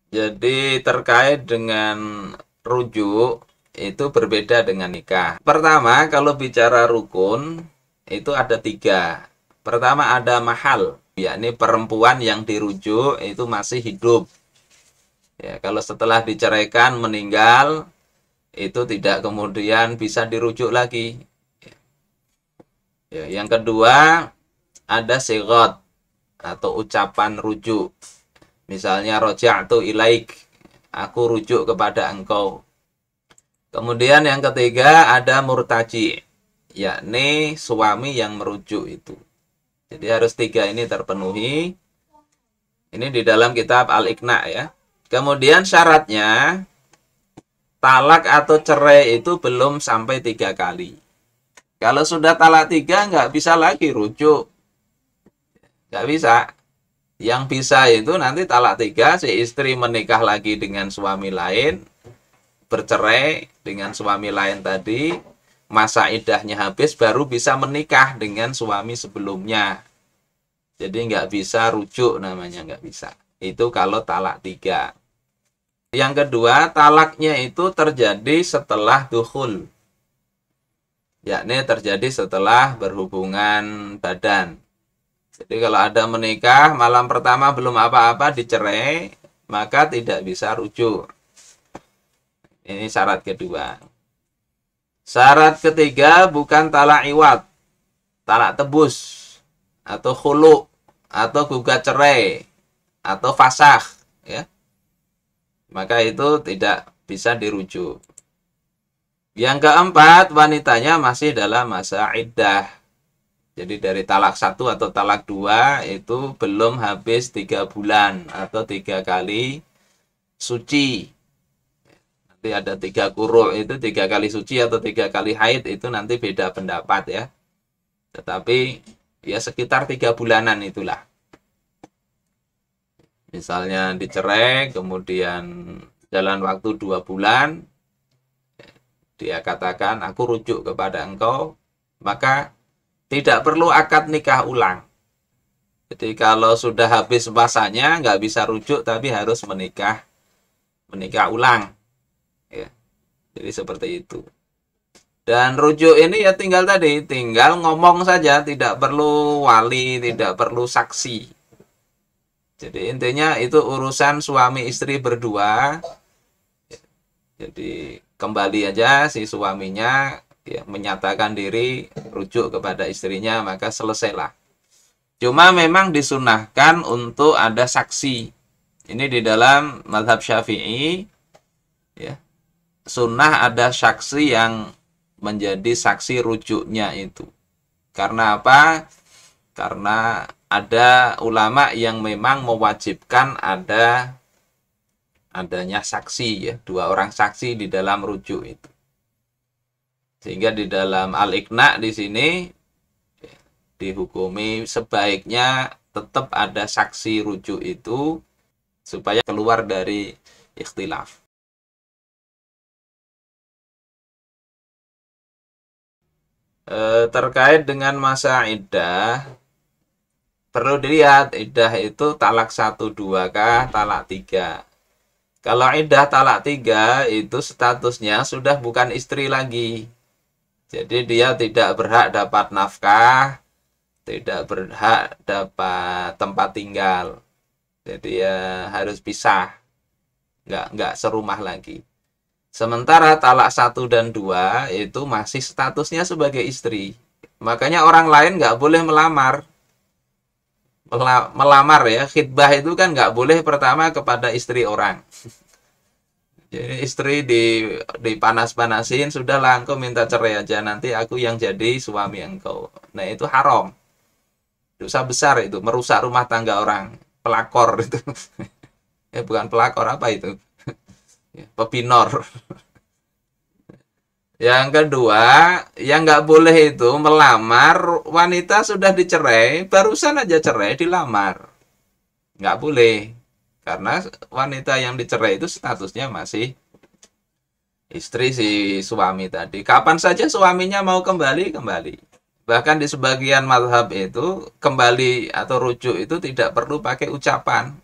Jadi terkait dengan rujuk itu berbeda dengan nikah. Pertama, kalau bicara rukun itu ada tiga. Pertama ada mahal, yakni perempuan yang dirujuk itu masih hidup. Ya, kalau setelah diceraikan meninggal itu tidak kemudian bisa dirujuk lagi. Ya, yang kedua ada sigot atau ucapan rujuk. Misalnya roja'tu ilaik, aku rujuk kepada engkau. Kemudian yang ketiga ada murtaji, yakni suami yang merujuk itu. Jadi harus tiga ini terpenuhi. Ini di dalam kitab Al-Iqna ya. Kemudian syaratnya talak atau cerai itu belum sampai 3 kali. Kalau sudah talak 3 nggak bisa lagi rujuk. Nggak bisa. Yang bisa itu nanti talak 3 si istri menikah lagi dengan suami lain, bercerai dengan suami lain tadi, masa iddahnya habis baru bisa menikah dengan suami sebelumnya. Jadi nggak bisa rujuk namanya, nggak bisa. Itu kalau talak 3. Yang kedua, talaknya itu terjadi setelah dukhul. Yakni terjadi setelah berhubungan badan. Jadi kalau ada menikah, malam pertama belum apa-apa dicerai, maka tidak bisa rujuk. Ini syarat kedua. Syarat ketiga bukan talak iwat, talak tebus, atau khulu, atau gugat cerai, atau fasakh, ya. Maka itu tidak bisa dirujuk. Yang keempat, wanitanya masih dalam masa iddah. Jadi dari talak 1 atau talak 2 itu belum habis 3 bulan atau 3 kali suci. Nanti ada 3 quru' itu 3 kali suci atau 3 kali haid itu nanti beda pendapat ya. Tetapi ya sekitar 3 bulanan itulah. Misalnya dicerai, kemudian jalan waktu 2 bulan, dia katakan aku rujuk kepada engkau, maka tidak perlu akad nikah ulang. Jadi kalau sudah habis masanya nggak bisa rujuk tapi harus menikah ulang. Ya. Jadi seperti itu. Dan rujuk ini ya tinggal ngomong saja, tidak perlu wali, tidak perlu saksi. Jadi intinya itu urusan suami istri berdua. Jadi kembali aja si suaminya ya, menyatakan diri rujuk kepada istrinya, maka selesailah. Cuma memang disunahkan untuk ada saksi. Ini di dalam mazhab Syafi'i ya. Sunnah ada saksi yang menjadi saksi rujuknya itu. Karena apa? Karena ada ulama yang memang mewajibkan adanya saksi ya, 2 orang saksi di dalam rujuk itu. Sehingga di dalam Al-Iqna di sini ya, dihukumi sebaiknya tetap ada saksi rujuk itu supaya keluar dari ikhtilaf. Terkait dengan masa iddah, perlu dilihat iddah itu talak 1 2 kah, talak 3. Kalau iddah talak 3 itu statusnya sudah bukan istri lagi. Jadi dia tidak berhak dapat nafkah, tidak berhak dapat tempat tinggal. Jadi ya harus pisah, nggak serumah lagi. Sementara talak 1 dan 2 itu masih statusnya sebagai istri. Makanya orang lain nggak boleh melamar. Melamar ya, khidbah itu kan nggak boleh pertama kepada istri orang. Jadi istri dipanas-panasin, sudahlah engkau minta cerai aja, nanti aku yang jadi suami engkau. Nah itu haram. Dosa besar itu, merusak rumah tangga orang. Pelakor itu. Bukan pelakor, apa itu? Pepinor. Yang kedua, yang nggak boleh itu melamar wanita sudah dicerai, barusan aja cerai dilamar. Nggak boleh. Karena wanita yang dicerai itu statusnya masih istri si suami tadi. Kapan saja suaminya mau kembali, kembali. Bahkan di sebagian mazhab itu, kembali atau rujuk itu tidak perlu pakai ucapan.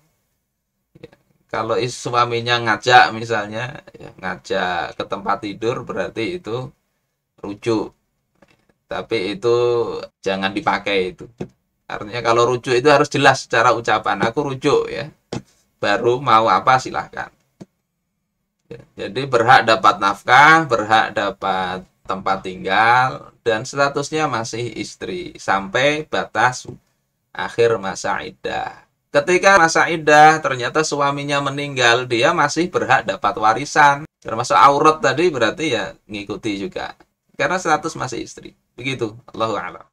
Kalau suaminya ngajak misalnya, ya, ngajak ke tempat tidur berarti itu rujuk. Tapi itu jangan dipakai itu. Artinya kalau rujuk itu harus jelas secara ucapan. Aku rujuk ya. Baru mau apa silahkan. Jadi berhak dapat nafkah, berhak dapat tempat tinggal, dan statusnya masih istri sampai batas akhir masa iddah. Ketika masa iddah ternyata suaminya meninggal, dia masih berhak dapat warisan. Termasuk aurat tadi berarti ya ngikuti juga. Karena status masih istri. Begitu. Allahu a'lam.